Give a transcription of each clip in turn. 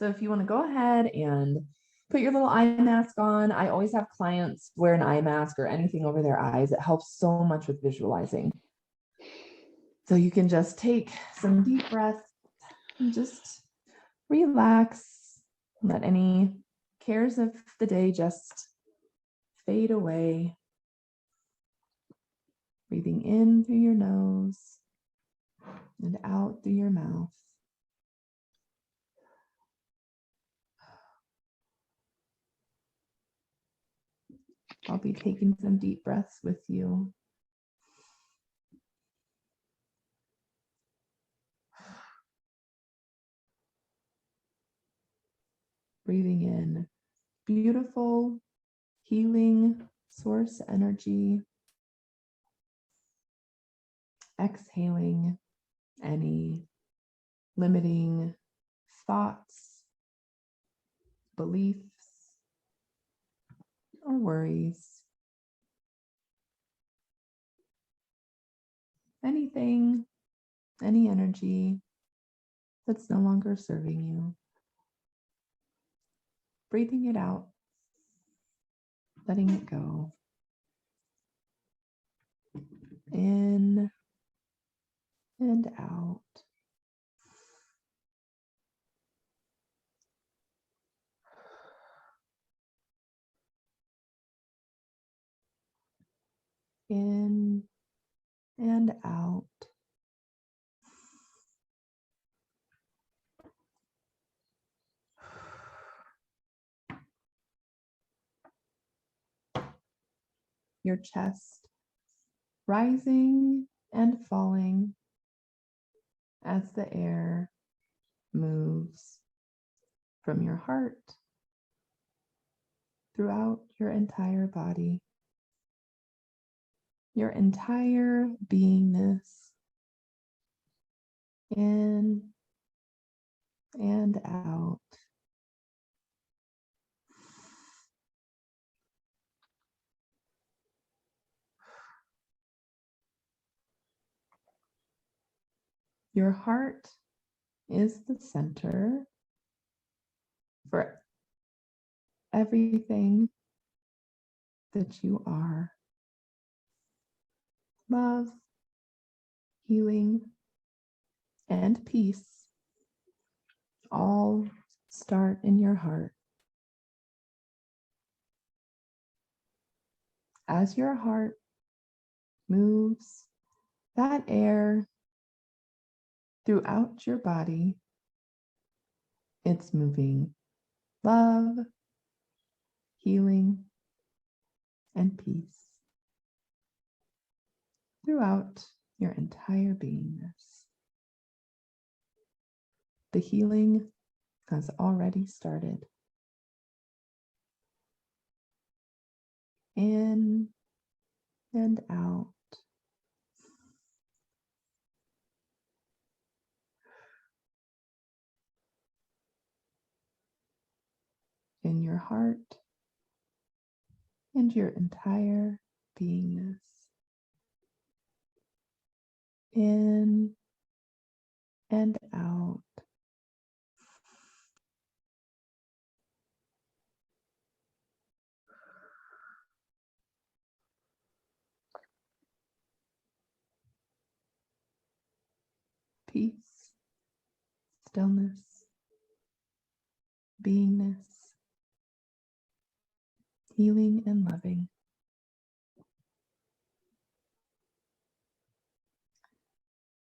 So if you want to go ahead and put your little eye mask on, I always have clients wear an eye mask or anything over their eyes. It helps so much with visualizing. So you can just take some deep breaths and just relax. Let any cares of the day just fade away. Breathing in through your nose and out through your mouth. I'll be taking some deep breaths with you. Breathing in beautiful, healing source energy. Exhaling any limiting thoughts, beliefs, or worries. Anything, any energy that's no longer serving you. Breathing it out, letting it go. In and out. In and out. Your chest rising and falling as the air moves from your heart throughout your entire body, your entire beingness, in and out. Your heart is the center for everything that you are. Love, healing, and peace all start in your heart. As your heart moves that air throughout your body, it's moving love, healing, and peace throughout your entire beingness. The healing has already started. In and out. In your heart and your entire beingness. In and out. Peace, stillness, beingness, healing and loving.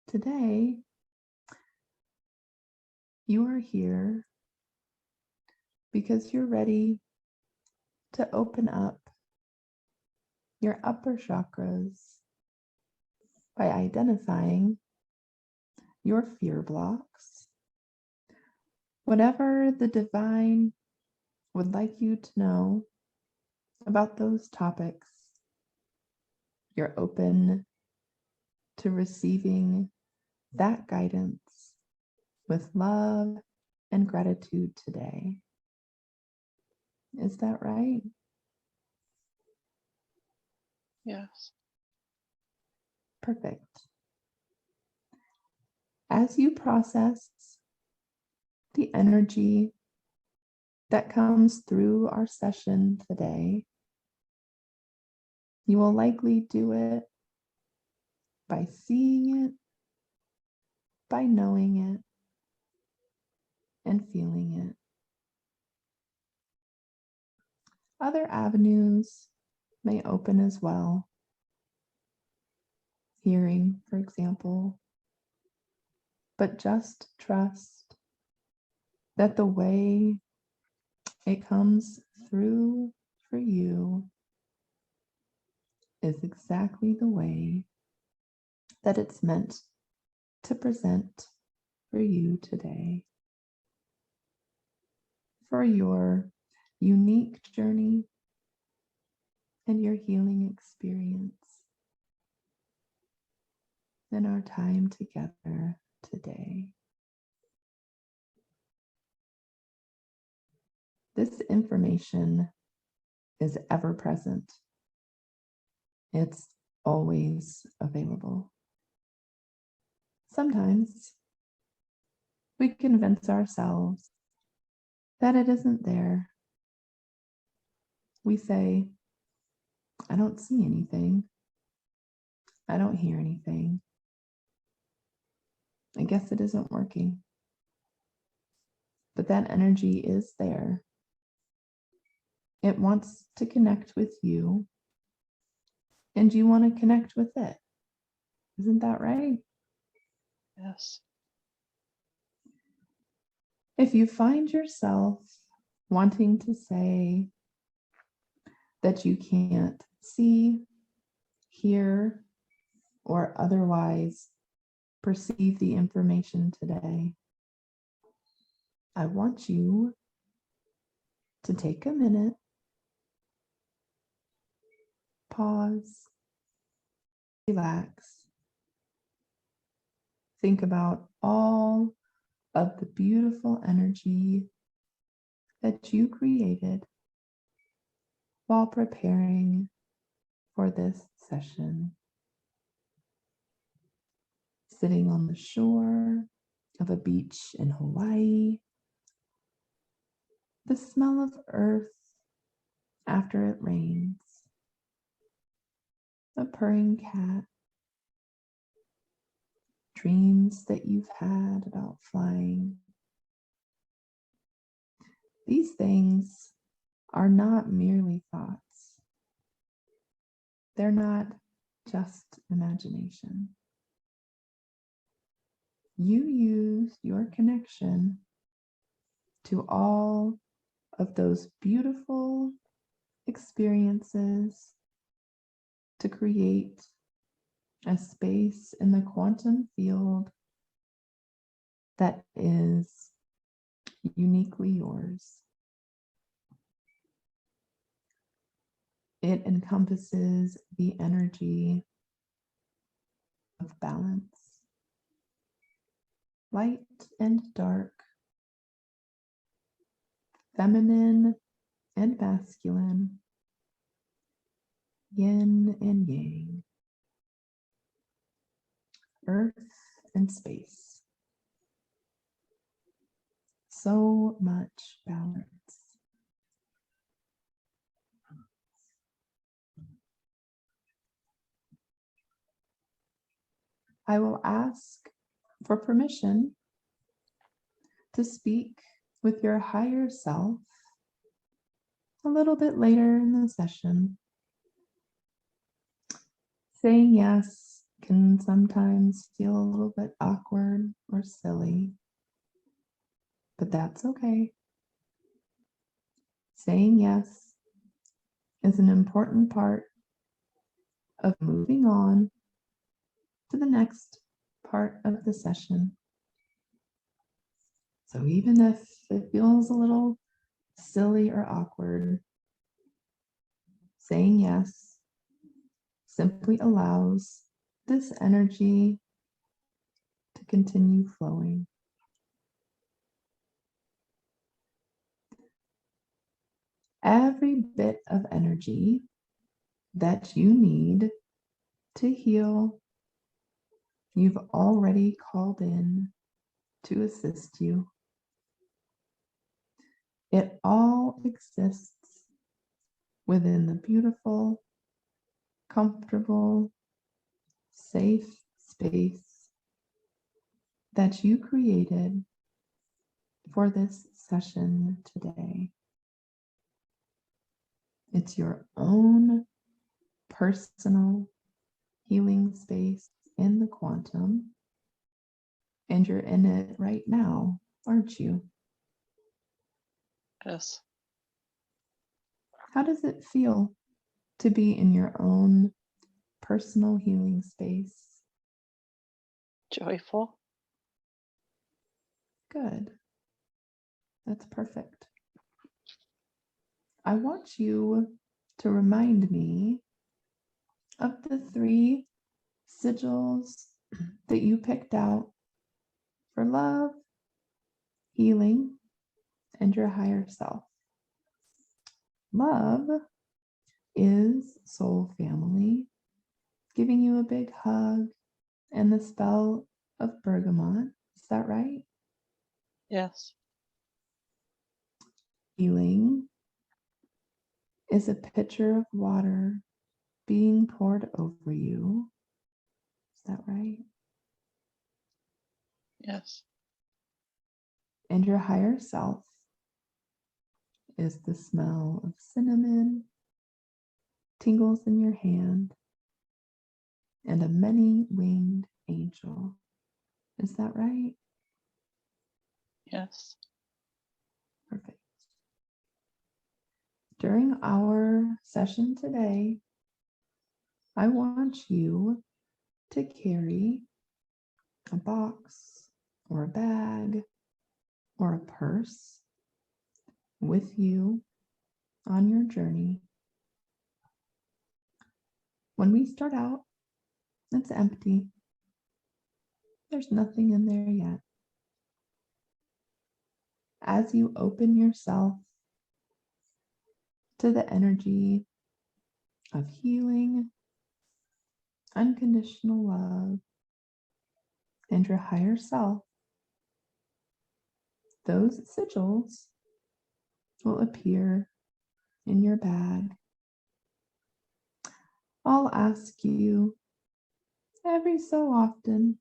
Today, you are here because you're ready to open up your upper chakras by identifying your fear blocks. Whatever the divine would like you to know about those topics, you're open to receiving that guidance with love and gratitude today. Is that right? Yes. Perfect. As you process the energy that comes through our session today, you will likely do it by seeing it, by knowing it, and feeling it. Other avenues may open as well. Hearing, for example, but just trust that the way it comes through for you is exactly the way that it's meant to present for you today, for your unique journey and your healing experience in our time together today. This information is ever present. It's always available. Sometimes we convince ourselves that it isn't there. We say, I don't see anything. I don't hear anything. I guess it isn't working. But that energy is there. It wants to connect with you, and you want to connect with it. Isn't that right? Yes. If you find yourself wanting to say that you can't see, hear, or otherwise perceive the information today, I want you to take a minute, pause, relax, think about all of the beautiful energy that you created while preparing for this session. Sitting on the shore of a beach in Hawaii, the smell of earth after it rains, a purring cat, dreams that you've had about flying. These things are not merely thoughts. They're not just imagination. You use your connection to all of those beautiful experiences to create a space in the quantum field that is uniquely yours. It encompasses the energy of balance, light and dark, feminine and masculine, yin and yang, earth and space. So much balance. I will ask for permission to speak with your higher self a little bit later in the session. Saying yes can sometimes feel a little bit awkward or silly, but that's okay. Saying yes is an important part of moving on to the next part of the session. So even if it feels a little silly or awkward, saying yes simply allows this energy to continue flowing. Every bit of energy that you need to heal, you've already called in to assist you. It all exists within the beautiful, comfortable, safe space that you created for this session today. It's your own personal healing space in the quantum, and you're in it right now, aren't you? Yes. How does it feel to be in your own personal healing space? Joyful. Good. That's perfect. I want you to remind me of the 3 sigils that you picked out for love, healing, and your higher self. Love is soul family, giving you a big hug and the spell of bergamot. Is that right? Yes. Healing is a pitcher of water being poured over you. Is that right? Yes. And your higher self is the smell of cinnamon, tingles in your hand, and a many-winged angel. Is that right? Yes. Perfect. During our session today, I want you to carry a box or a bag or a purse with you on your journey. When we start out, it's empty. There's nothing in there yet. As you open yourself to the energy of healing, unconditional love, and your higher self, those sigils will appear in your bag. I'll ask you every so often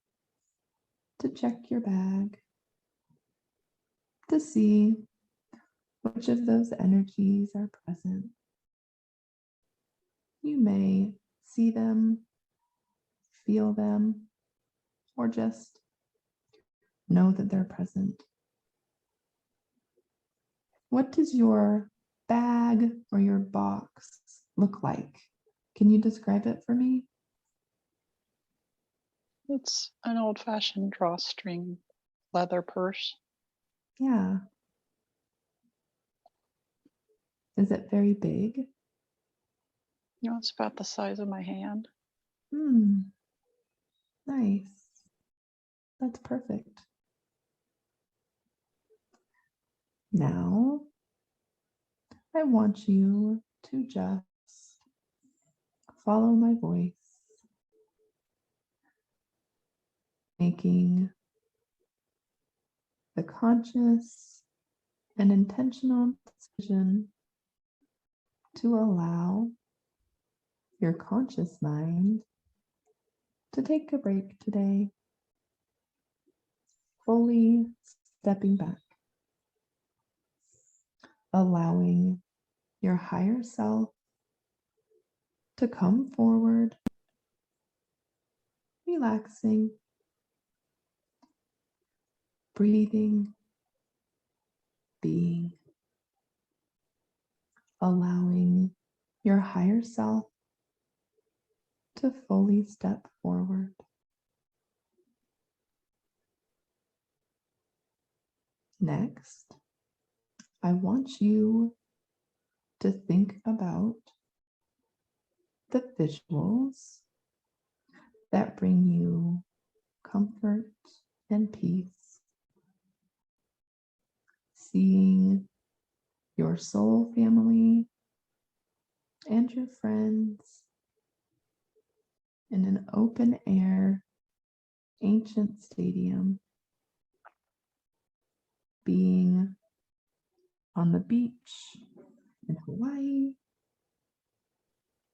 to check your bag to see which of those energies are present. You may see them, feel them, or just know that they're present. What does your bag or your box look like? Can you describe it for me? It's an old-fashioned drawstring leather purse. Yeah. Is it very big? You know, it's about the size of my hand. Nice. That's perfect. Now, I want you to just follow my voice, making the conscious and intentional decision to allow your conscious mind to take a break today, fully stepping back, allowing your higher self to come forward, relaxing, breathing, being, allowing your higher self to fully step forward. Next, I want you to think about the visuals that bring you comfort and peace. Seeing your soul family and your friends in an open air ancient stadium, being on the beach in Hawaii,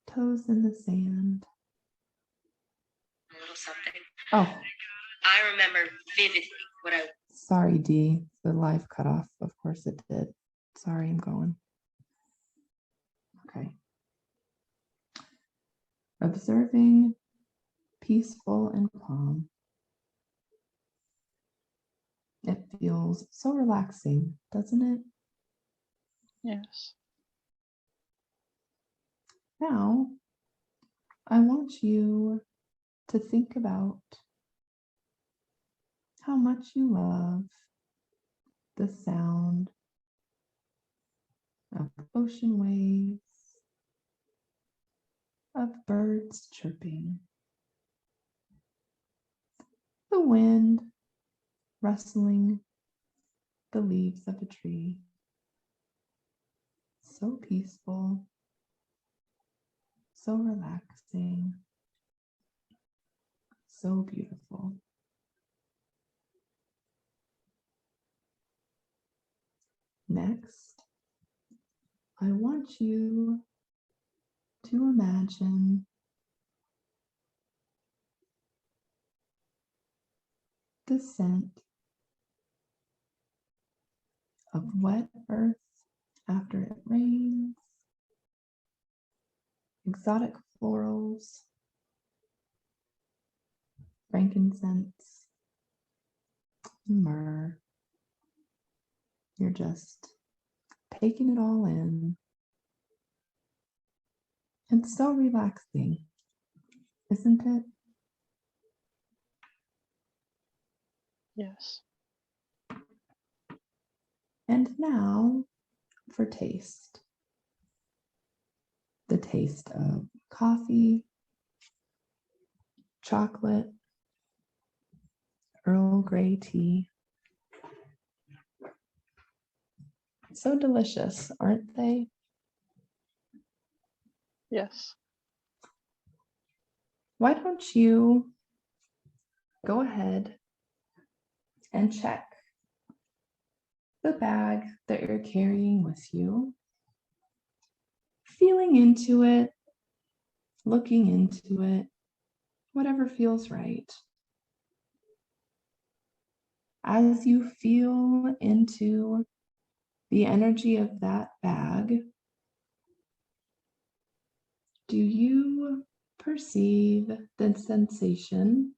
toes in the sand. A little something. Oh, I remember vividly what I. sorry, Dee. The live cut off. Of course it did. Sorry, I'm going. Okay. Observing, peaceful and calm. It feels so relaxing, doesn't it? Yes. Now, I want you to think about how much you love the sound of ocean waves, of birds chirping, the wind rustling the leaves of a tree. So peaceful, so relaxing, so beautiful. Next, I want you to imagine the scent of wet earth after it rains, exotic florals, frankincense, myrrh. You're just taking it all in. It's so relaxing, isn't it? Yes. And now for taste. The taste of coffee, chocolate, Earl Grey tea. So delicious, aren't they? Yes. Why don't you go ahead and check the bag that you're carrying with you, feeling into it, looking into it, whatever feels right. As you feel into the energy of that bag, do you perceive the sensation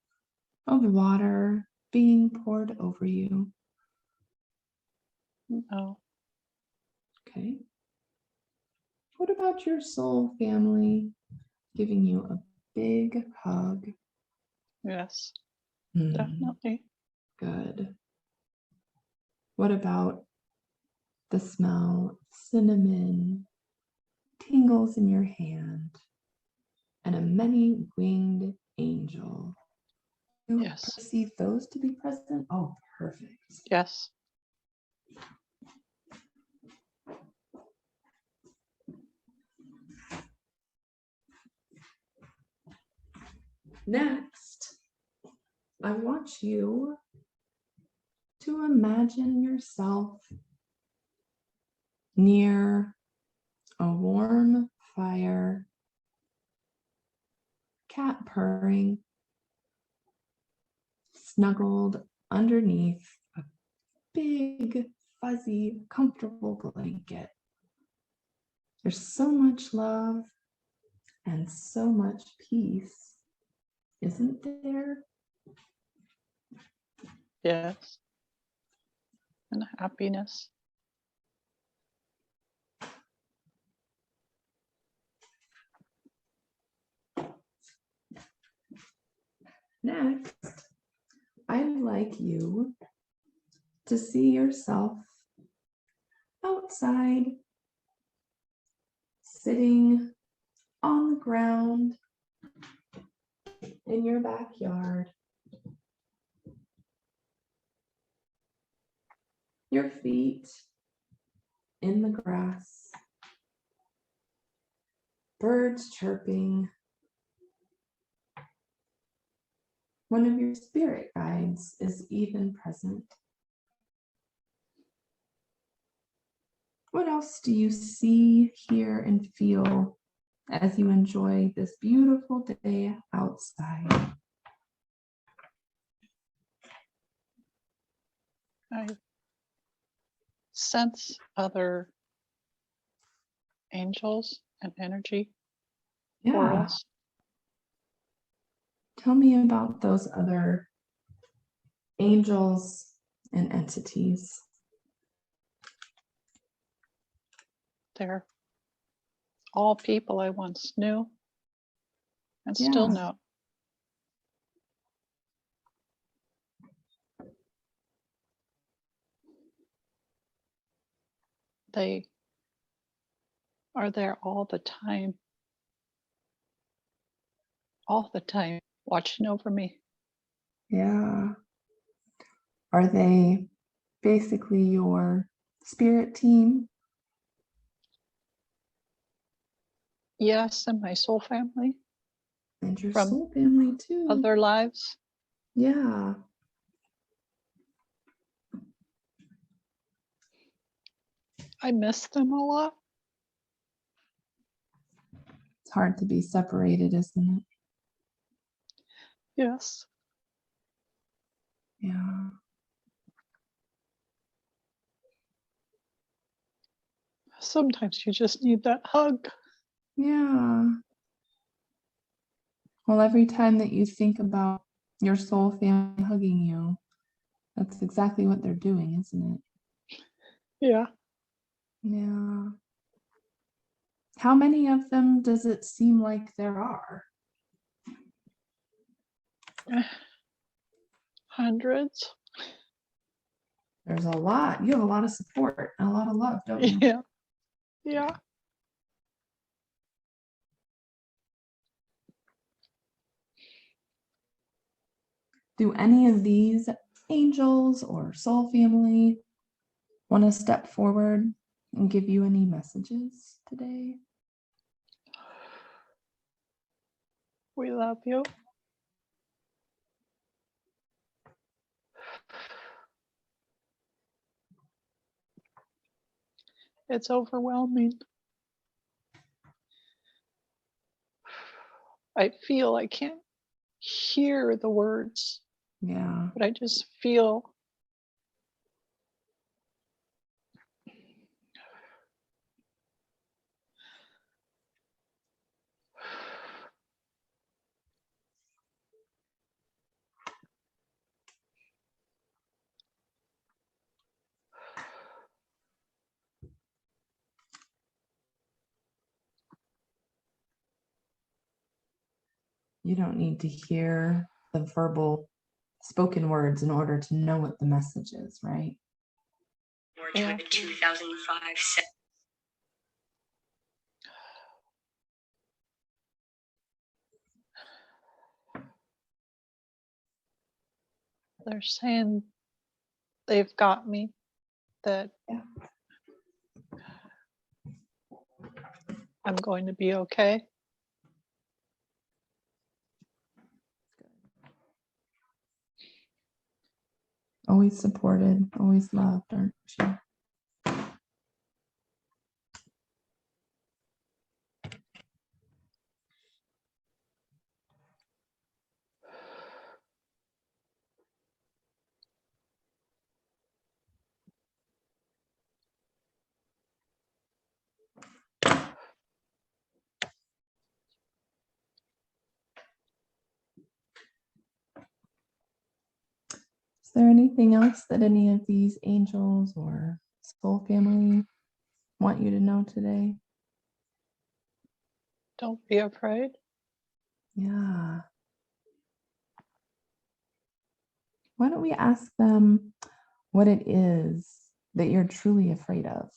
of water being poured over you? No. Okay. What about your soul family giving you a big hug? Yes. Mm, Definitely. good. What about the smell of cinnamon, tingles in your hand, and a many-winged angel? You Yes. perceive those to be present? Oh, perfect. Yes. Next, I want you to imagine yourself near a warm fire, cat purring, snuggled underneath a big, fuzzy, comfortable blanket. There's so much love and so much peace, isn't there? Yes. And happiness. Next, I'd like you to see yourself outside, sitting on the ground in your backyard. Your feet in the grass, birds chirping. One of your spirit guides is even present. What else do you see, hear, and feel as you enjoy this beautiful day outside? I sense other angels and energy Yeah. portals. Tell me about those other angels and entities. They're all people I once knew and still Yeah. know. They are there all the time, watching over me. Yeah. Are they basically your spirit team? Yes, and my soul family And your from soul family too. other lives. Yeah. I miss them a lot. It's hard to be separated, isn't it? Yes. Yeah. Sometimes you just need that hug. Yeah. Well, every time that you think about your soul family hugging you, that's exactly what they're doing, isn't it? Yeah. Yeah. How many of them does it seem like there are? Hundreds. There's a lot. You have a lot of support and a lot of love, don't you? Yeah. Yeah. Do any of these angels or soul family want to step forward and give you any messages today? We love you. It's overwhelming. I feel I can't hear the words, Yeah. but I just feel You don't need to hear the verbal spoken words in order to know what the message is, right? Yeah. 2005. They're saying they've got me, that Yeah. I'm going to be okay. Always supported, always loved, aren't you? Is there anything else that any of these angels or soul family want you to know today? Don't be afraid. Yeah. Why don't we ask them what it is that you're truly afraid of?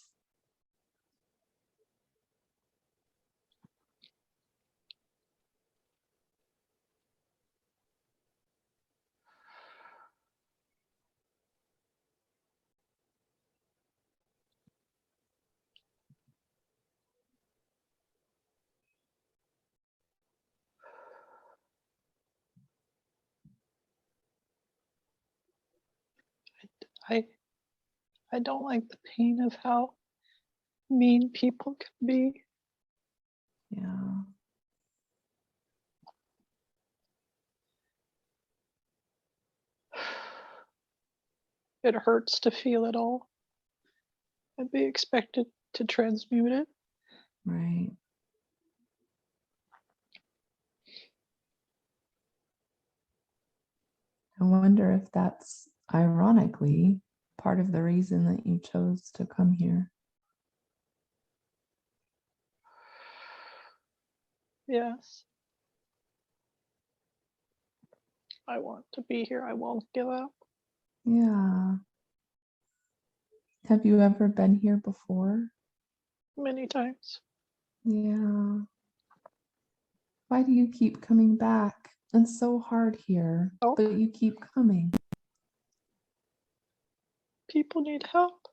I don't like the pain of how mean people can be. Yeah. It hurts to feel it all and be expected to transmute it. Right. I wonder if that's ironically part of the reason that you chose to come here. Yes. I want to be here. I won't give up. Yeah. Have you ever been here before? Many times. Yeah. Why do you keep coming back? It's so hard here, Help. but you keep coming. People need help.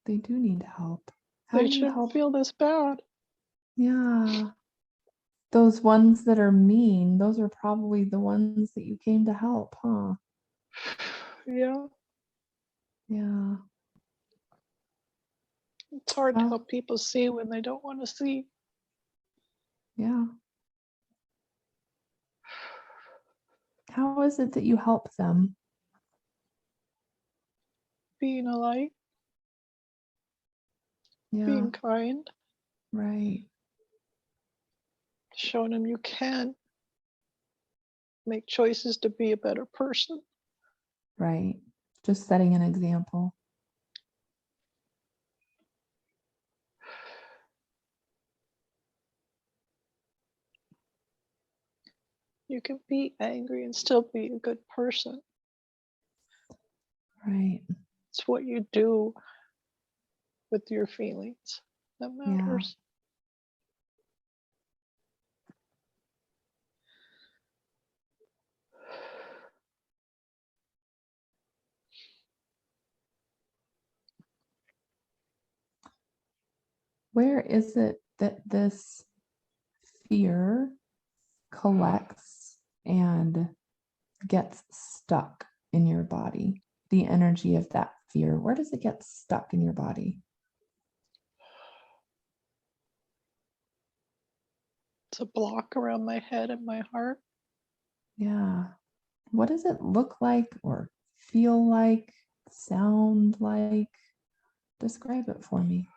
They do need help. How They do you shouldn't help? feel this bad. Yeah. Those ones that are mean, those are probably the ones that you came to help, huh? Yeah. Yeah. It's hard to How- help people see when they don't want to see. Yeah. How is it that you help them? Being a light, Yeah. being kind, Right. showing them you can make choices to be a better person. Right. Just setting an example. You can be angry and still be a good person. Right. It's what you do with your feelings that matters. Where is it that this fear collects and gets stuck in your body? The energy of that fear, where does it get stuck in your body? It's a block around my head and my heart. Yeah. What does it look like or feel like, sound like? Describe it for me.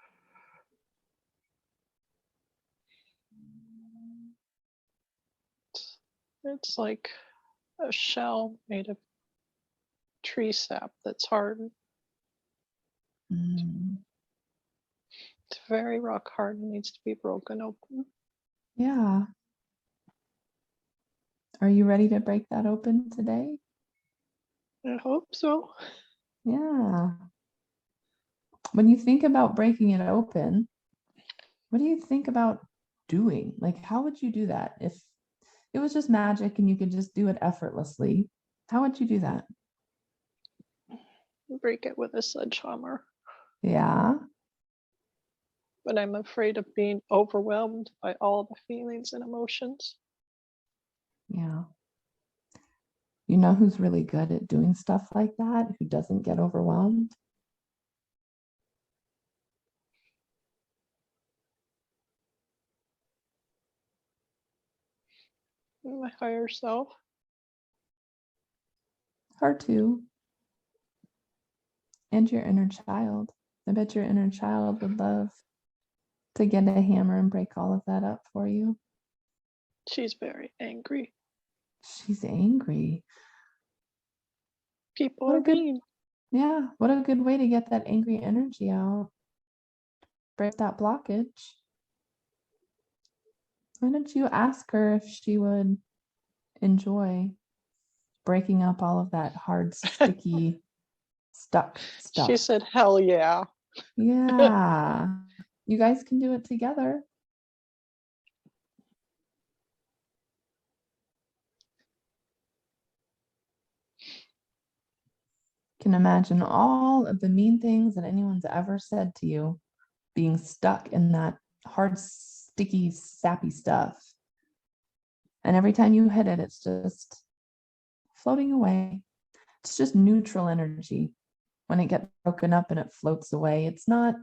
It's like a shell made of tree sap that's hard. Mm. It's very rock hard and needs to be broken open. Yeah. Are you ready to break that open today? I hope so. Yeah. When you think about breaking it open, what do you think about doing? Like, how would you do that? If it was just magic and you could just do it effortlessly, how would you do that? Break it with a sledgehammer. Yeah. But I'm afraid of being overwhelmed by all the feelings and emotions. Yeah. You know who's really good at doing stuff like that, who doesn't get overwhelmed? My higher self. Her too. And your inner child. I bet your inner child would love to get a hammer and break all of that up for you. She's very angry. She's angry. People What are a good, mean. yeah, what a good way to get that angry energy out. Break that blockage. Why don't you ask her if she would enjoy breaking up all of that hard, sticky, stuck stuff? She said, hell yeah. Yeah, you guys can do it together. Can imagine all of the mean things that anyone's ever said to you being stuck in that hard, sticky, sappy stuff. And every time you hit it, it's just floating away. It's just neutral energy. When it gets broken up and it floats away, it's not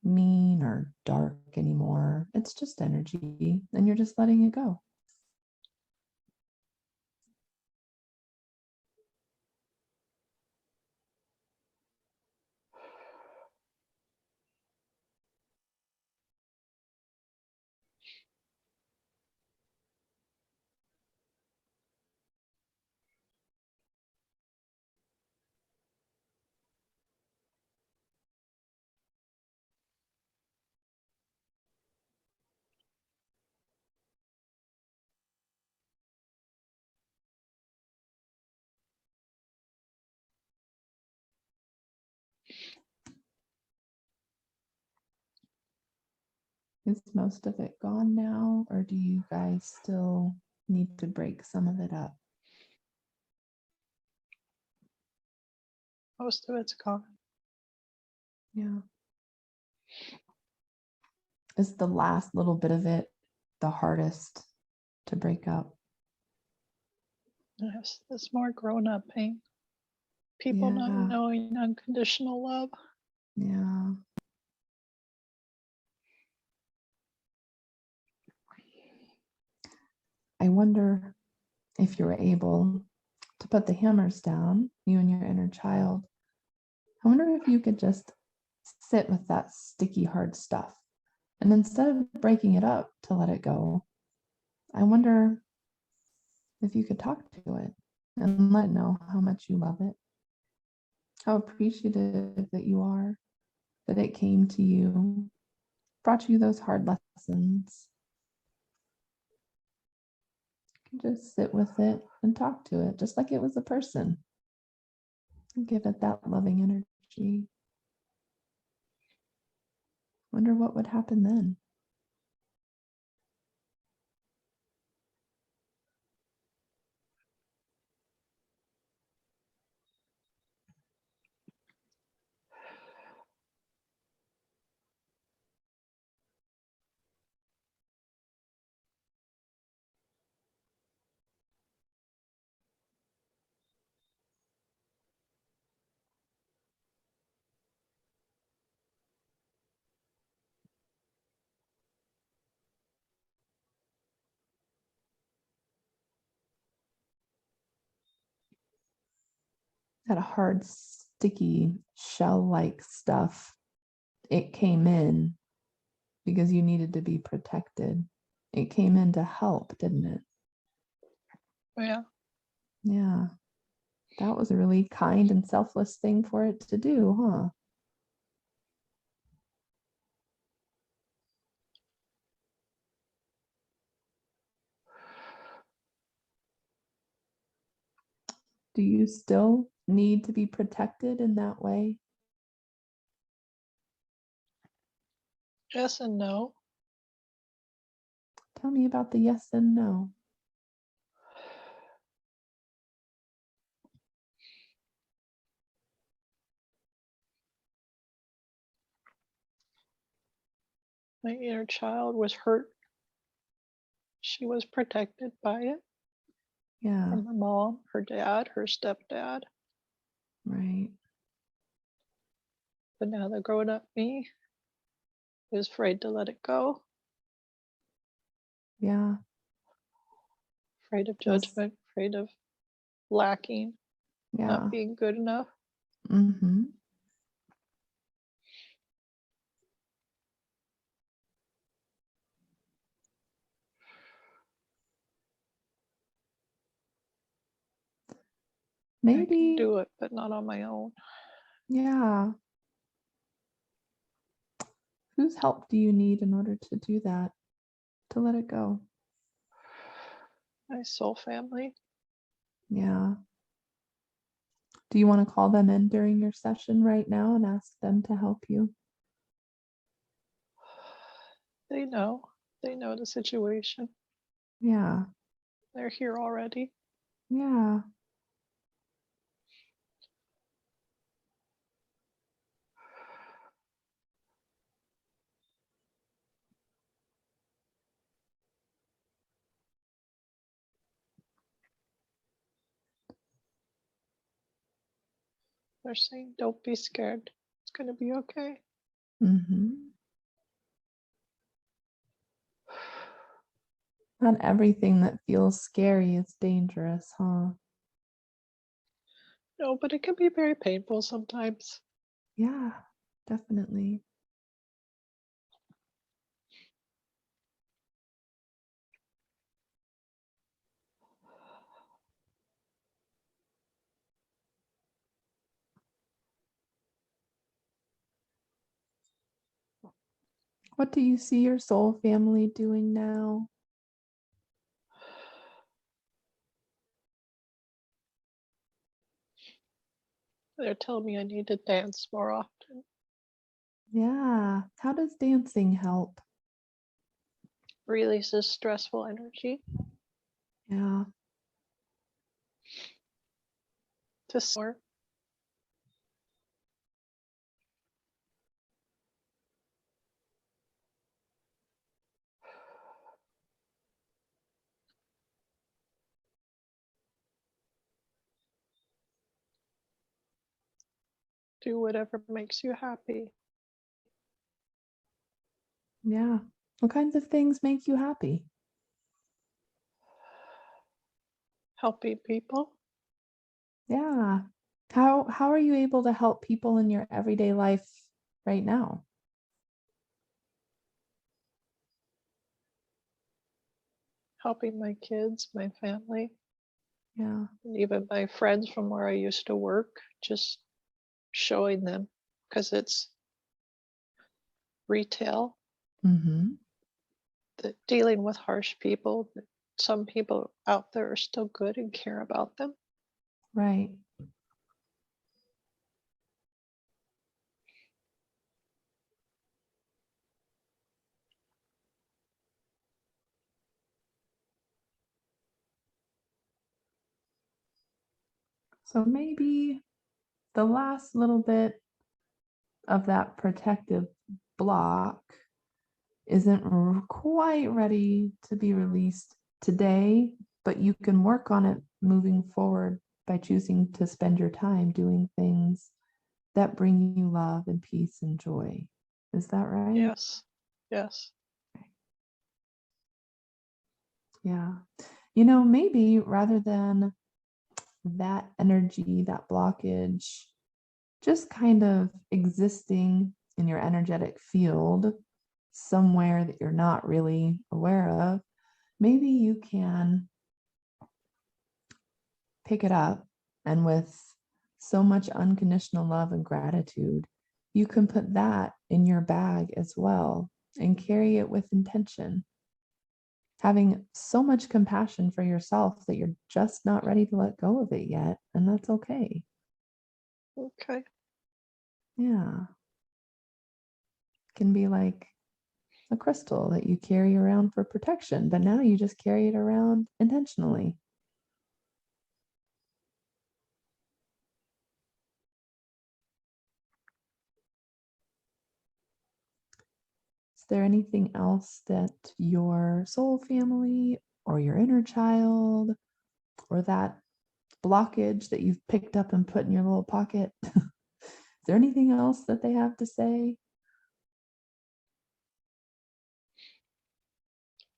mean or dark anymore. It's just energy, and you're just letting it go. Is most of it gone now, or do you guys still need to break some of it up? Most of it's gone. Yeah. Is the last little bit of it the hardest to break up? Yes, it's more grown up pain. People not Yeah. knowing unconditional love. Yeah. I wonder if you're able to put the hammers down, you and your inner child. I wonder if you could just sit with that sticky, hard stuff. And instead of breaking it up to let it go, I wonder if you could talk to it and let it know how much you love it, how appreciative that you are, that it came to you, brought you those hard lessons. You can just sit with it and talk to it, just like it was a person. And give it that loving energy. Wonder what would happen then. That hard, sticky, shell-like stuff, it came in because you needed to be protected. It came in to help, didn't it? Yeah. Yeah. That was a really kind and selfless thing for it to do, huh? Do you still need to be protected in that way? Yes and no. Tell me about the yes and no. My inner child was hurt. She was protected by it Yeah, from her mom, her dad, her stepdad. right. But now the grown up me is afraid to let it go, Yeah. afraid of Feels, judgment, afraid of lacking, yeah. not being good enough. Mm-hmm. I can Maybe, do it, but not on my own. yeah. Whose help do you need in order to do that, to let it go? My soul family. Yeah. Do you want to call them in during your session right now and ask them to help you? They know. They know the situation. Yeah. They're here already. Yeah. They're saying, don't be scared. It's going to be okay. Mm-hmm. Not everything that feels scary is dangerous, huh? No, but it can be very painful sometimes. Yeah, definitely. What do you see your soul family doing now? They're telling me I need to dance more often. Yeah. How does dancing help? Releases stressful energy. Yeah. To soar. Do whatever makes you happy. Yeah. What kinds of things make you happy? Helping people. Yeah. How are you able to help people in your everyday life right now? Helping my kids, my family, Yeah. and even my friends from where I used to work. Just showing them, because it's retail, Mm-hmm. that dealing with harsh people, that some people out there are still good and care about them. Right. So maybe the last little bit of that protective block isn't quite ready to be released today, but you can work on it moving forward by choosing to spend your time doing things that bring you love and peace and joy. Is that right? Yes. Yes. Yeah. Maybe rather than that energy, that blockage, just kind of existing in your energetic field somewhere that you're not really aware of, maybe you can pick it up and with so much unconditional love and gratitude, you can put that in your bag as well and carry it with intention. Having so much compassion for yourself that you're just not ready to let go of it yet. And that's okay. Okay. Yeah. It can be like a crystal that you carry around for protection, but now you just carry it around intentionally. Is there anything else that your soul family or your inner child or that blockage that you've picked up and put in your little pocket? Is there anything else that they have to say?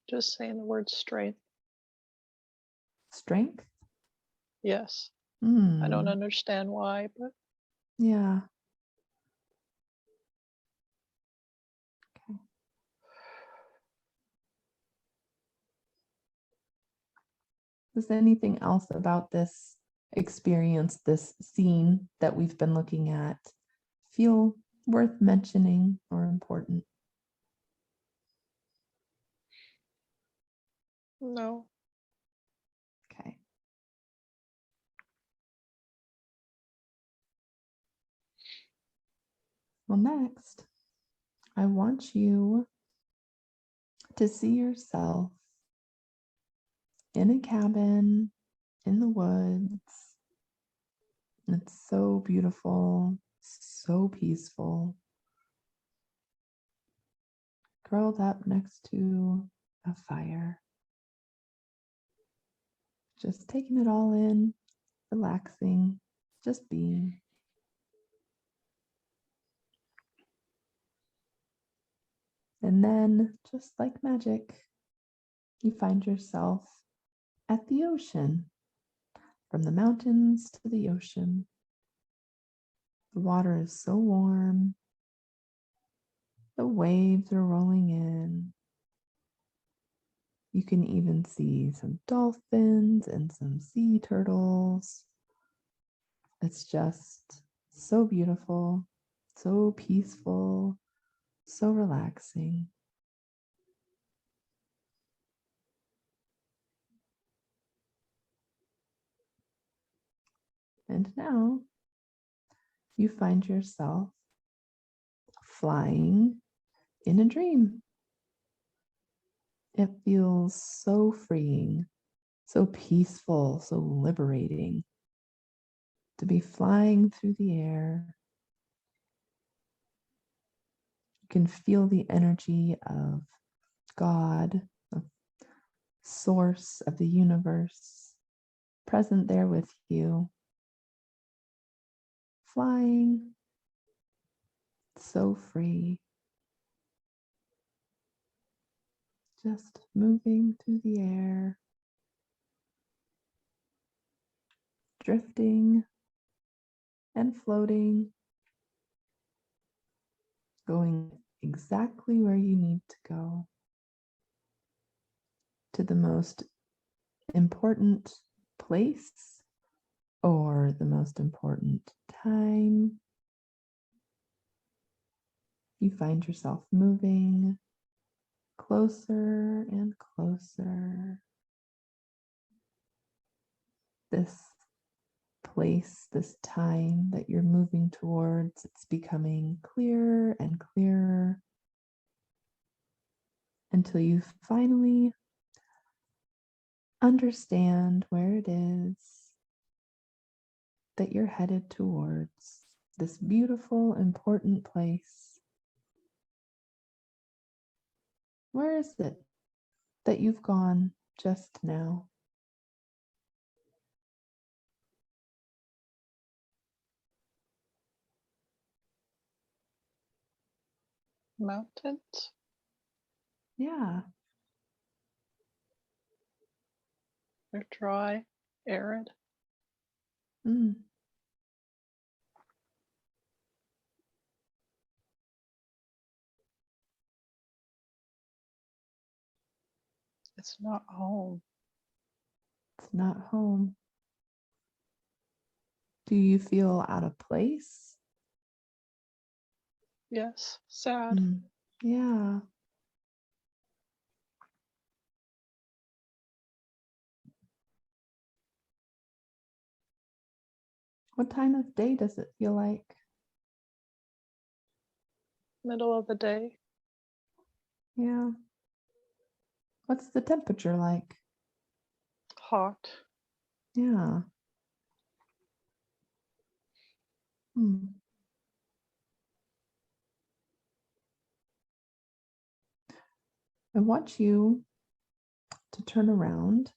Just saying the word strength. Strength? Yes. I don't Hmm. understand why, but Yeah. Okay. Is there anything else about this experience, this scene that we've been looking at, feel worth mentioning or important? no. Okay. Well, next, I want you to see yourself in a cabin in the woods. It's so beautiful, so peaceful, curled up next to a fire, just taking it all in, relaxing, just being. And then, just like magic, you find yourself at the ocean. From the mountains to the ocean. The water is so warm. The waves are rolling in. You can even see some dolphins and some sea turtles. It's just so beautiful, so peaceful, so relaxing. And now you find yourself flying in a dream. It feels so freeing, so peaceful, so liberating to be flying through the air. You can feel the energy of God, the source of the universe, present there with you, flying so free, just moving through the air, drifting and floating, going exactly where you need to go, to the most important place or the most important time. You find yourself moving closer and closer. This place, this time that you're moving towards, it's becoming clearer and clearer until you finally understand where it is that you're headed towards, this beautiful, important place. Where is it that you've gone just now? Mountains. Yeah. They're dry, arid. Mm. It's not home. It's not home. Do you feel out of place? Yes, sad. Mm. Yeah. What time of day does it feel like? Middle of the day. Yeah. What's the temperature like? Hot. Yeah. Hmm. I want you to turn around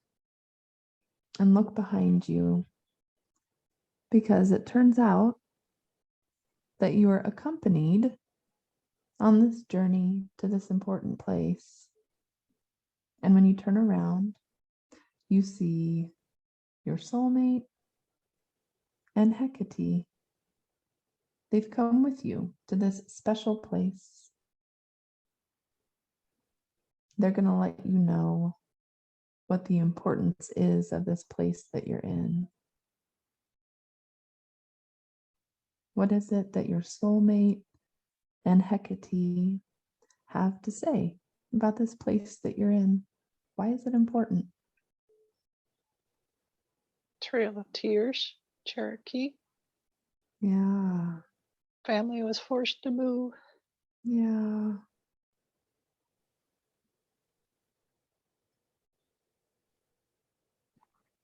and look behind you because it turns out that you are accompanied on this journey to this important place. And when you turn around, you see your soulmate and Hecate. They've come with you to this special place. They're going to let you know what the importance is of this place that you're in. What is it that your soulmate and Hecate have to say about this place that you're in? Why is it important? Trail of Tears, Cherokee. Yeah, Family was forced to move. yeah.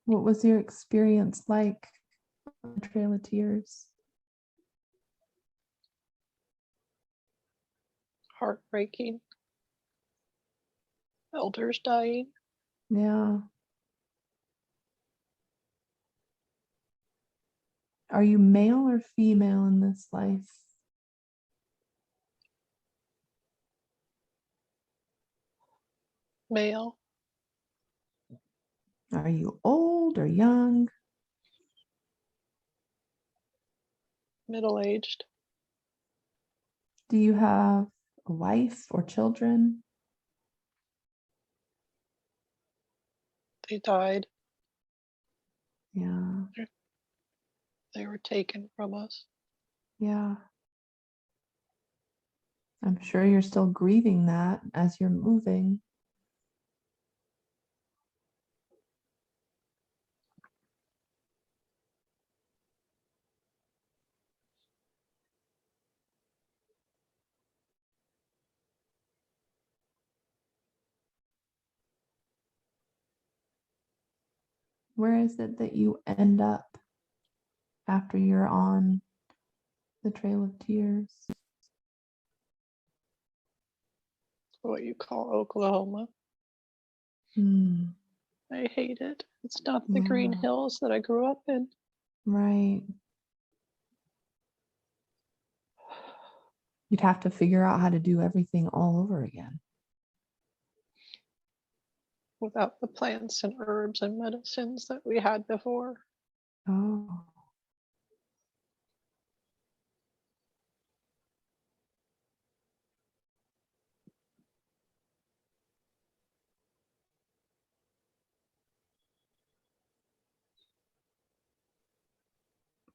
What was your experience like on the Trail of Tears? Heartbreaking. Elders dying. Yeah. Are you male or female in this life? Male. Are you old or young? Middle-aged. Do you have a wife or children? They died. Yeah, They were taken from us. yeah. I'm sure you're still grieving that as you're moving. Where is it that you end up after you're on the Trail of Tears? What you call Oklahoma. Hmm. I hate it. It's not the green Yeah, hills that I grew up in. right. You'd have to figure out how to do everything all over again. Without the plants and herbs and medicines that we had before. Oh,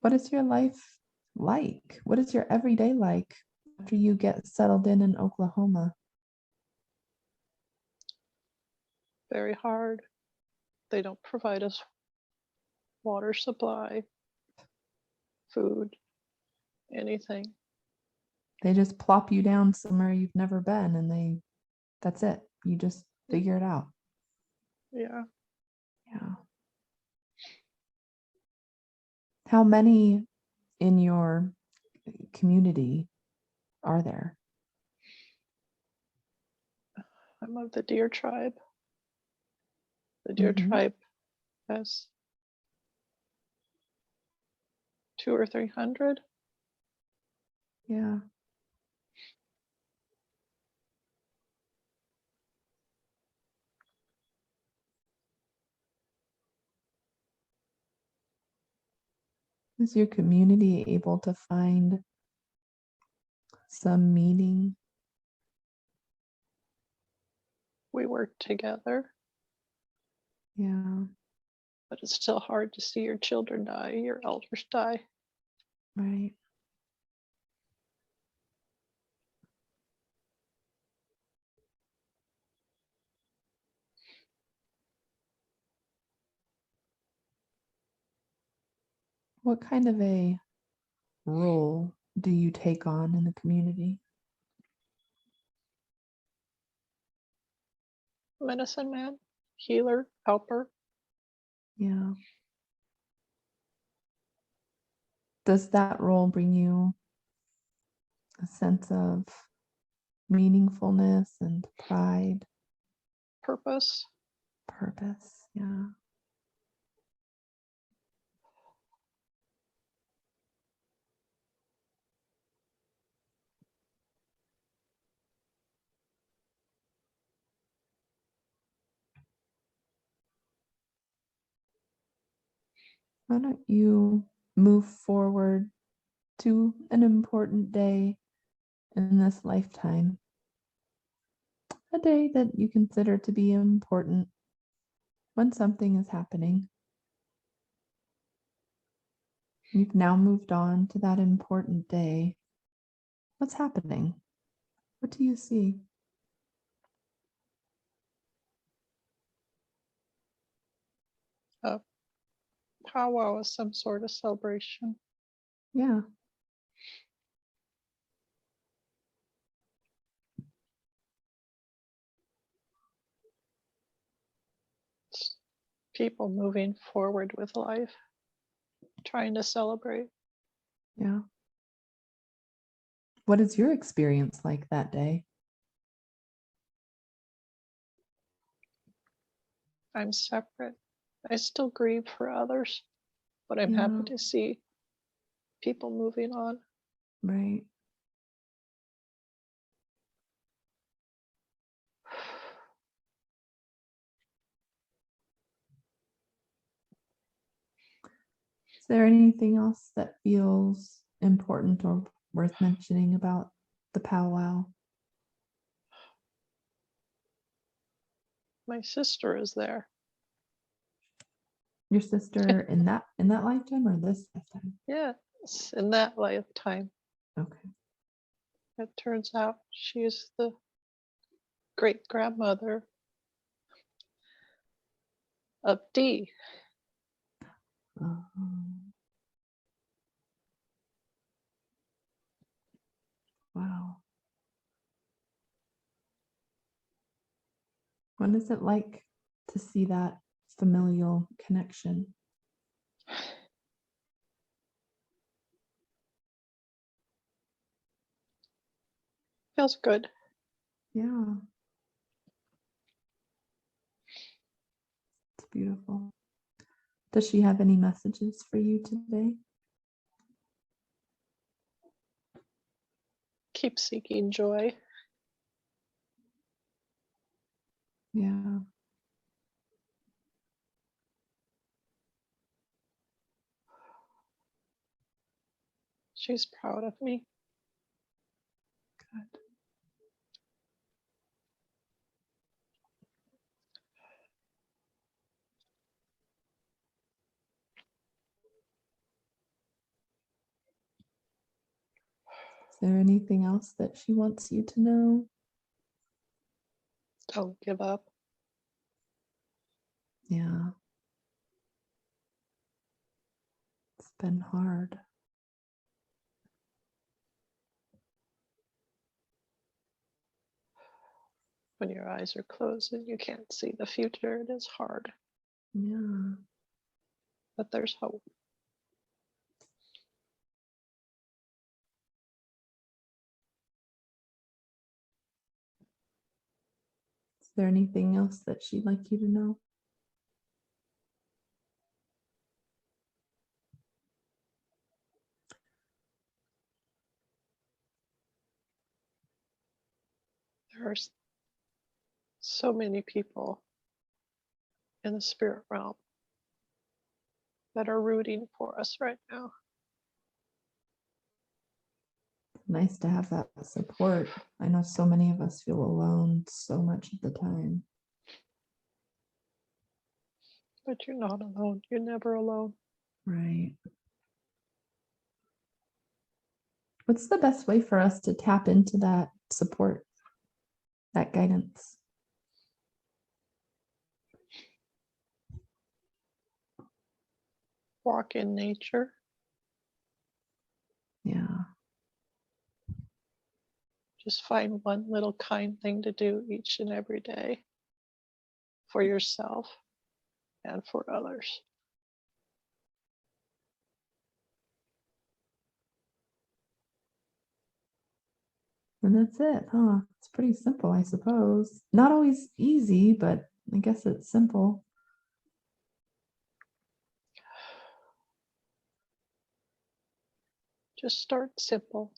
what is your life like? What is your everyday like after you get settled in Oklahoma? Very hard. They don't provide us water supply, food, anything. They just plop you down somewhere you've never been and that's it. You just figure it out. Yeah. Yeah. How many in your community are there? I'm of the deer tribe. The deer tribe has 200 or 300. Yeah. Is your community able to find some meaning? We work together, Yeah, but it's still hard to see your children die, your elders die. right. What kind of a role do you take on in the community? Medicine man, healer, helper. Yeah. Does that role bring you a sense of meaningfulness and pride, Purpose. purpose? Yeah. Why don't you move forward to an important day in this lifetime? A day that you consider to be important when something is happening. You've now moved on to that important day. What's happening? What do you see? A powwow is some sort of celebration. Yeah. It's people moving forward with life, trying to celebrate. Yeah. What is your experience like that day? I'm separate. I still grieve for others, but I'm Yeah. happy to see people moving on. Right. Is there anything else that feels important or worth mentioning about the powwow? My sister is there. Your sister in that lifetime or this lifetime? Yes, in that lifetime. Okay. It turns out she's the great grandmother of Dee. Wow. What is it like to see that familial connection? Feels good. Yeah. It's beautiful. Does she have any messages for you today? Keep seeking joy. Yeah. She's proud of me. Good. Is there anything else that she wants you to know? Don't give up. Yeah. It's been hard. When your eyes are closed and you can't see the future, it is hard, Yeah. but there's hope. Is there anything else that she'd like you to know? There are so many people in the spirit realm that are rooting for us right now. Nice to have that support. I know so many of us feel alone so much of the time. But you're not alone. You're never alone. Right. What's the best way for us to tap into that support, that guidance? Walk in nature. Yeah. Just find one little kind thing to do each and every day for yourself and for others. And that's it, huh? It's pretty simple, I suppose. Not always easy, but I guess it's simple. Just start simple.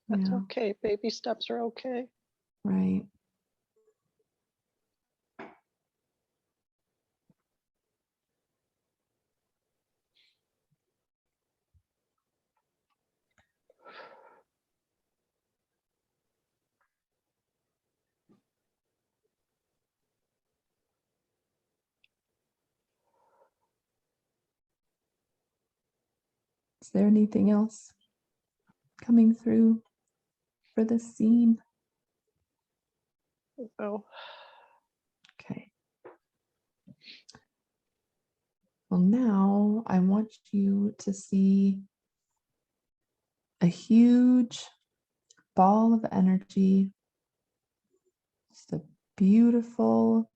That's Yeah, okay. Baby steps are okay. right. Is there anything else coming through for this scene? Oh, Okay. Well, now I want you to see a huge ball of energy, just a beautiful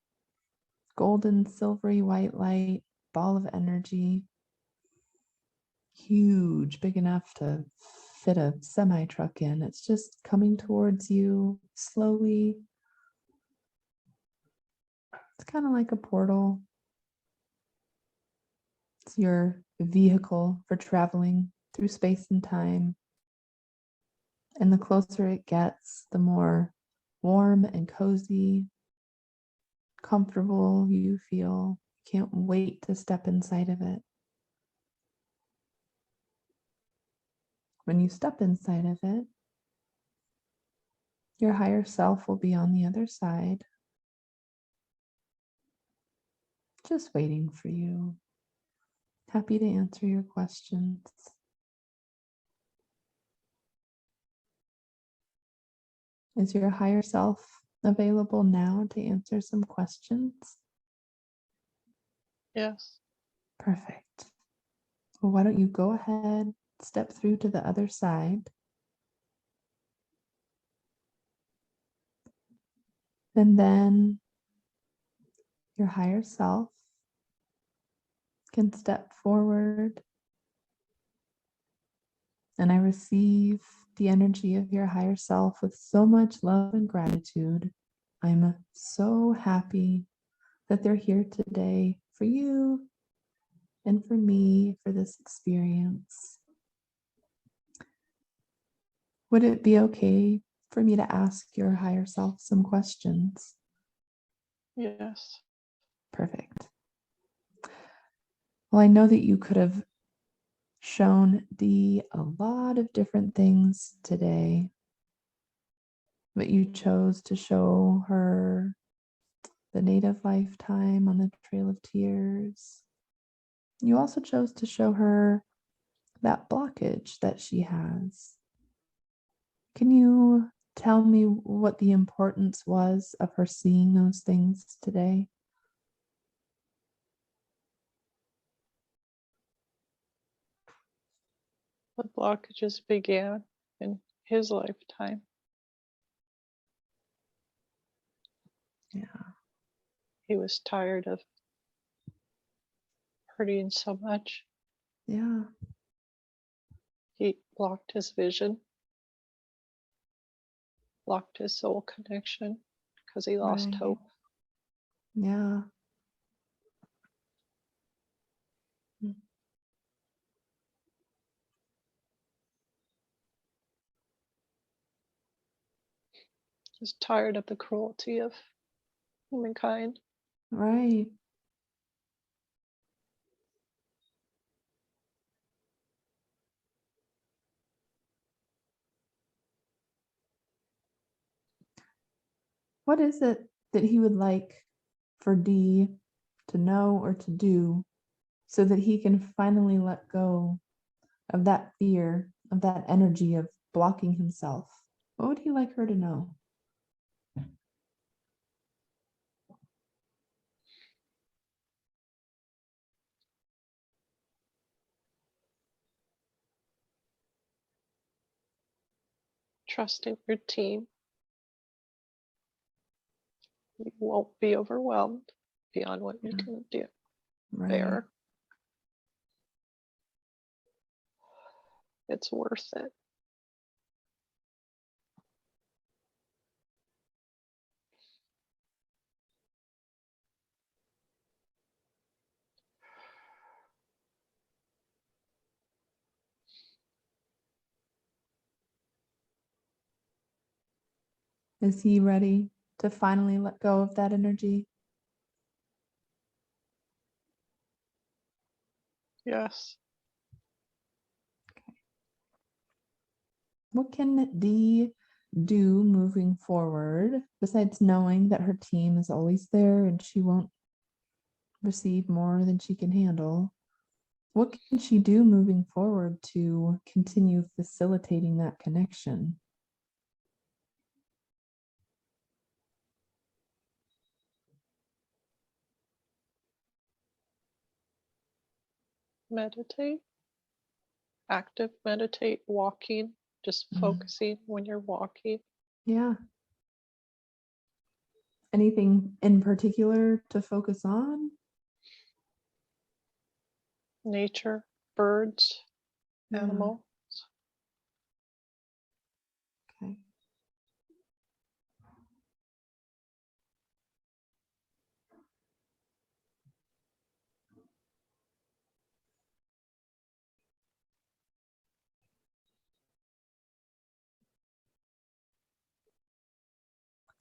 golden silvery white light ball of energy, huge, big enough to fit a semi truck in. It's just coming towards you slowly. It's kind of like a portal. It's your vehicle for traveling through space and time. And the closer it gets, the more warm and cozy, comfortable you feel. Can't wait to step inside of it. when you step inside of it, your higher self will be on the other side, just waiting for you, happy to answer your questions. Is your higher self available now to answer some questions? Yes. Perfect. Well, why don't you go ahead, step through to the other side. And then your higher self can step forward. And I receive the energy of your higher self with so much love and gratitude. I'm so happy that they're here today for you and for me for this experience. Would it be okay for me to ask your higher self some questions? Yes. Perfect. Well, I know that you could have shown Dee a lot of different things today, but you chose to show her the native lifetime on the Trail of Tears. You also chose to show her that blockage that she has. Can you tell me what the importance was of her seeing those things today? The blockages began in his lifetime. Yeah. He was tired of hurting so much. Yeah. He blocked his vision, blocked his soul connection because he lost Right. hope. Yeah. He was tired of the cruelty of humankind. Right. What is it that he would like for Dee to know or to do so that he can finally let go of that fear, of that energy of blocking himself? What would he like her to know? Trusting your team. You won't be overwhelmed beyond what you can do. Right. Bear. It's worth it. Is he ready to finally let go of that energy? Yes. What can Dee do moving forward besides knowing that her team is always there and she won't receive more than she can handle? What can she do moving forward to continue facilitating that connection? Meditate. Active meditate, walking, just focusing when you're walking. Yeah. Anything in particular to focus on? Nature, birds, Yeah. animals. Okay.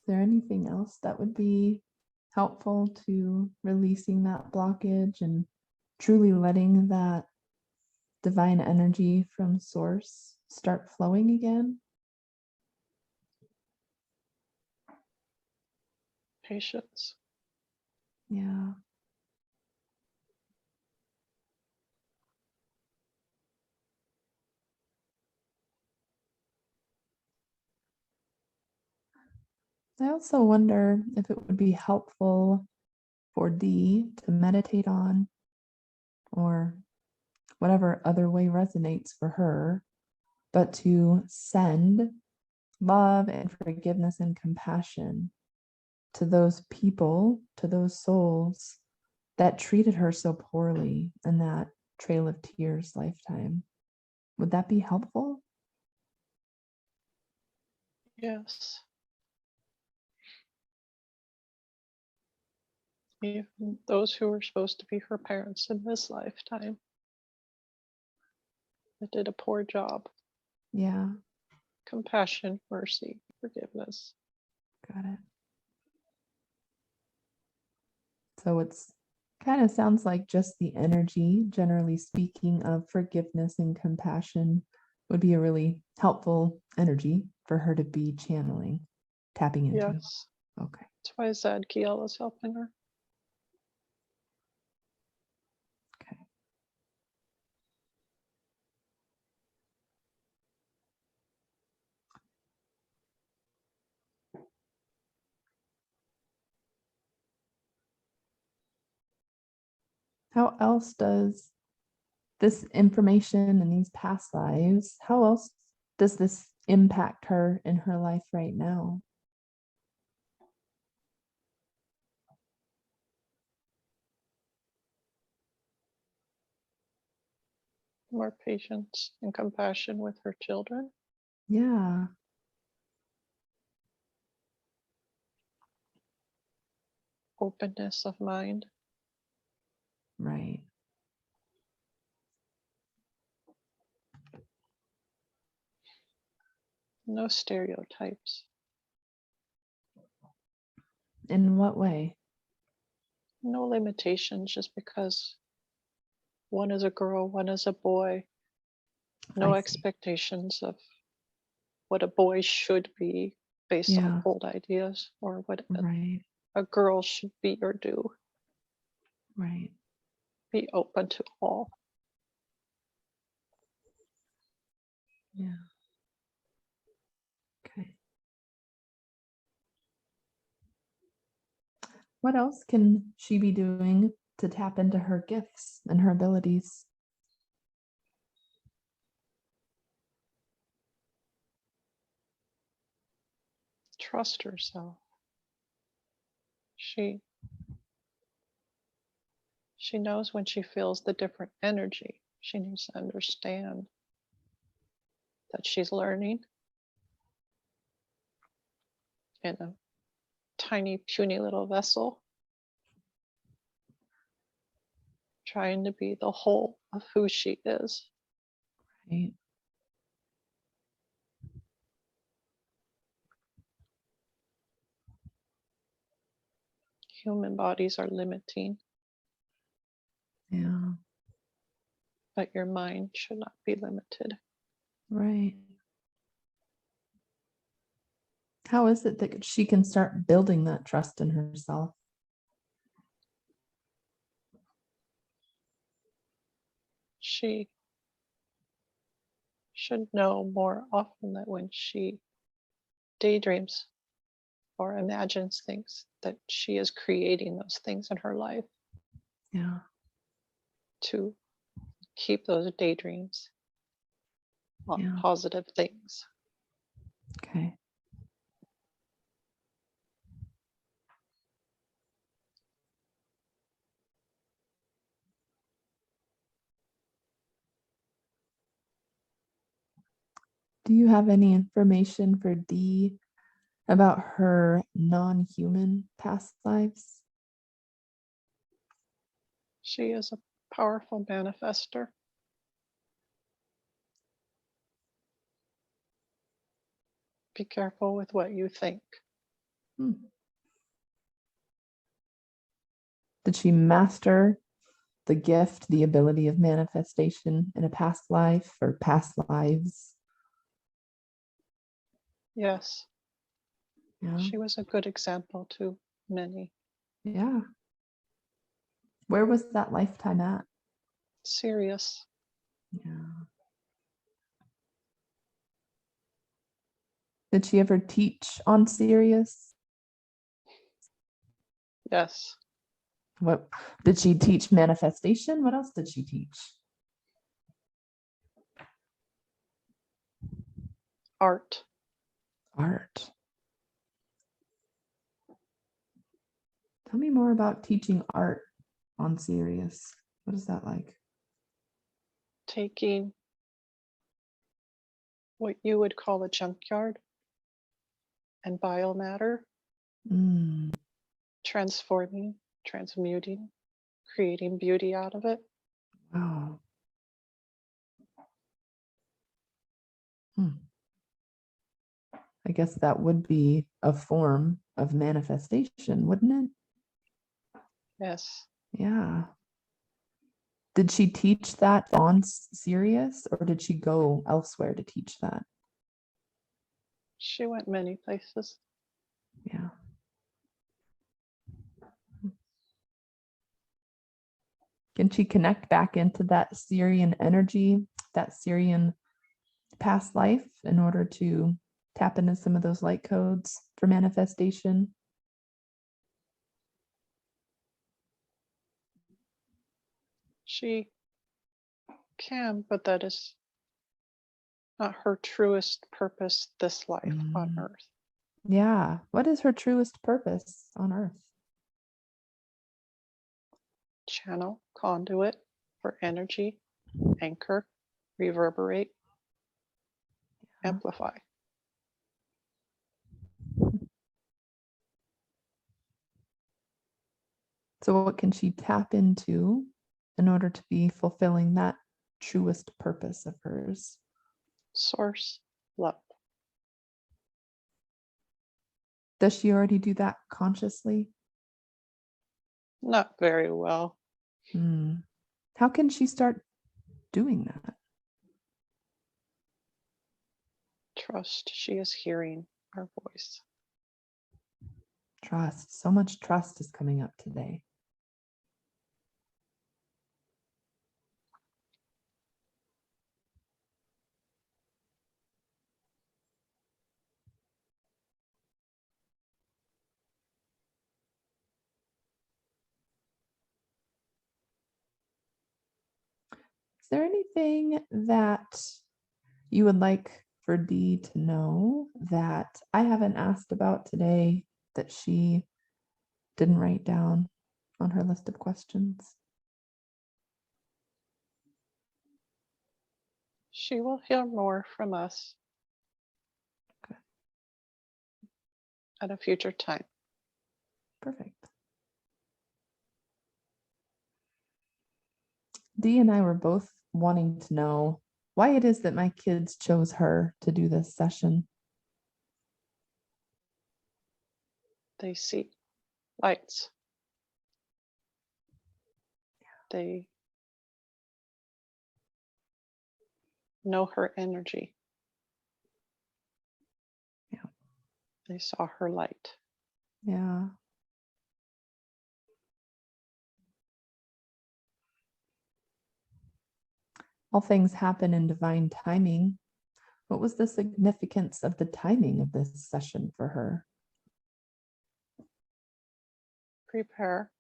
Is there anything else that would be helpful to releasing that blockage and truly letting that divine energy from source start flowing again. Patience. Yeah. I also wonder if it would be helpful for Dee to meditate on, or whatever other way resonates for her, but to send love and forgiveness and compassion to those people, to those souls that treated her so poorly in that Trail of Tears lifetime. Would that be helpful? Yes. Even those who were supposed to be her parents in this lifetime that did a poor job. Yeah, Compassion, mercy, forgiveness. got it. So it's kind of sounds like just the energy, generally speaking, of forgiveness and compassion would be a really helpful energy for her to be channeling, tapping into. Yes. Okay. That's why Zadkiel is helping her. Okay. How else does this information and these past lives, how else does this impact her in her life right now? More patience and compassion with her children. Yeah. Openness of mind. Right. No stereotypes. In what way? No limitations just because one is a girl, one is a boy. No I see. expectations of what a boy should be based on Yeah. old ideas, or what Right. a girl should be or do. Right. Be open to all. Yeah. Okay. What else can she be doing to tap into her gifts and her abilities? Trust herself. She knows when she feels the different energy. She needs to understand that she's learning in a tiny, puny little vessel, trying to be the whole of who she is. Right. Human bodies are limiting, Yeah. but your mind should not be limited. Right. How is it that she can start building that trust in herself? She should know more often that when she daydreams or imagines things, that she is creating those things in her life, Yeah. to keep those daydreams on Yeah. positive things. Okay. Do you have any information for Dee about her non-human past lives? She is a powerful manifester. Be careful with what you think. Did she master the gift, the ability of manifestation in a past life or past lives? Yes, Yeah. she was a good example to many. Yeah. Where was that lifetime at? Serious. Yeah. Did she ever teach on Sirius? Yes. What did she teach? Manifestation? What else did she teach? Art. Art. Tell me more about teaching art on Sirius. What is that like? Taking what you would call a junkyard and biomatter, Mm, transforming, transmuting, creating beauty out of it. wow. Hmm. I guess that would be a form of manifestation, wouldn't it? Yes. Yeah. Did she teach that on Sirius, or did she go elsewhere to teach that? She went many places. Yeah. Can she connect back into that Syrian energy, that Syrian past life, in order to tap into some of those light codes for manifestation? She can, but that is not her truest purpose this life on Mm, earth. yeah. What is her truest purpose on earth? Channel, conduit for energy, anchor, reverberate, Yeah. amplify. So, what can she tap into in order to be fulfilling that truest purpose of hers? Source, love. Does she already do that consciously? Not very well. Hmm. How can she start doing that? Trust she is hearing our voice. Trust. So much trust is coming up today. Is there anything that you would like for Dee to know that I haven't asked about today that she didn't write down on her list of questions? She will hear more from us Okay. at a future time. Perfect. Dee and I were both wanting to know why it is that my kids chose her to do this session. They see lights. They know her energy. Yeah. They saw her light. Yeah. All things happen in divine timing. What was the significance of the timing of this session for her? Prepare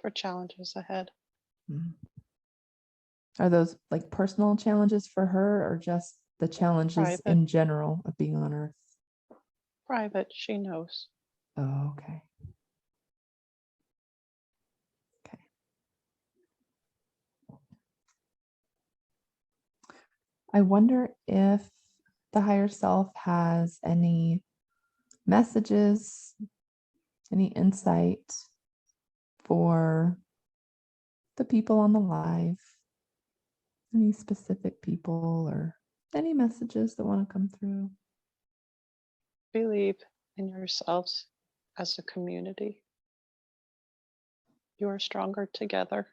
for challenges ahead. Mm. Are those like personal challenges for her, or just the challenges Private. in general of being on Earth? Private, she knows. Oh, okay. Okay. I wonder if the higher self has any messages, any insight for the people on the live, any specific people, or any messages that want to come through. Believe in yourselves as a community. You are stronger together.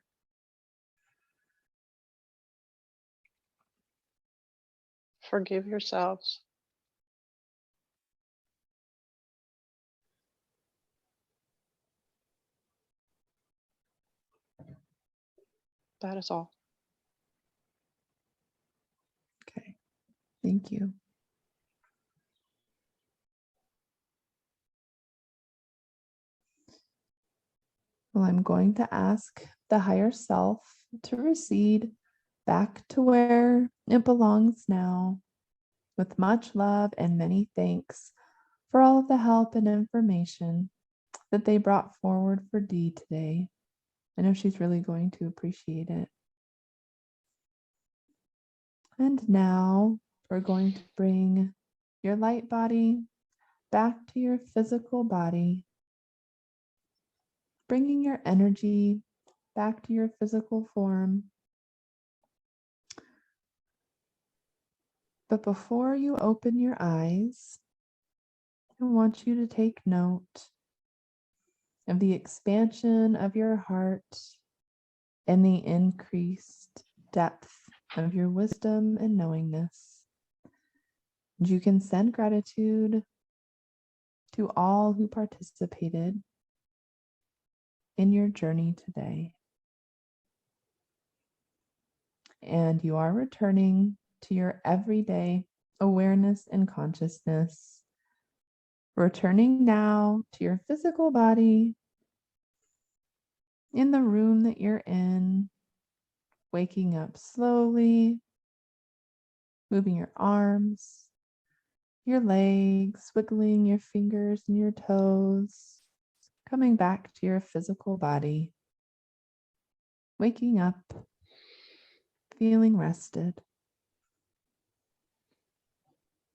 Forgive yourselves That is all. Okay. Thank you. Well, I'm going to ask the higher self to recede back to where it belongs now, with much love and many thanks for all of the help and information that they brought forward for Dee today. I know she's really going to appreciate it. And now we're going to bring your light body back to your physical body, bringing your energy back to your physical form. But before you open your eyes, I want you to take note of the expansion of your heart and the increased depth of your wisdom and knowingness. And you can send gratitude to all who participated in your journey today. And you are returning to your everyday awareness and consciousness, returning now to your physical body in the room that you're in, waking up slowly, moving your arms, your legs, wiggling your fingers and your toes, coming back to your physical body, waking up, feeling rested.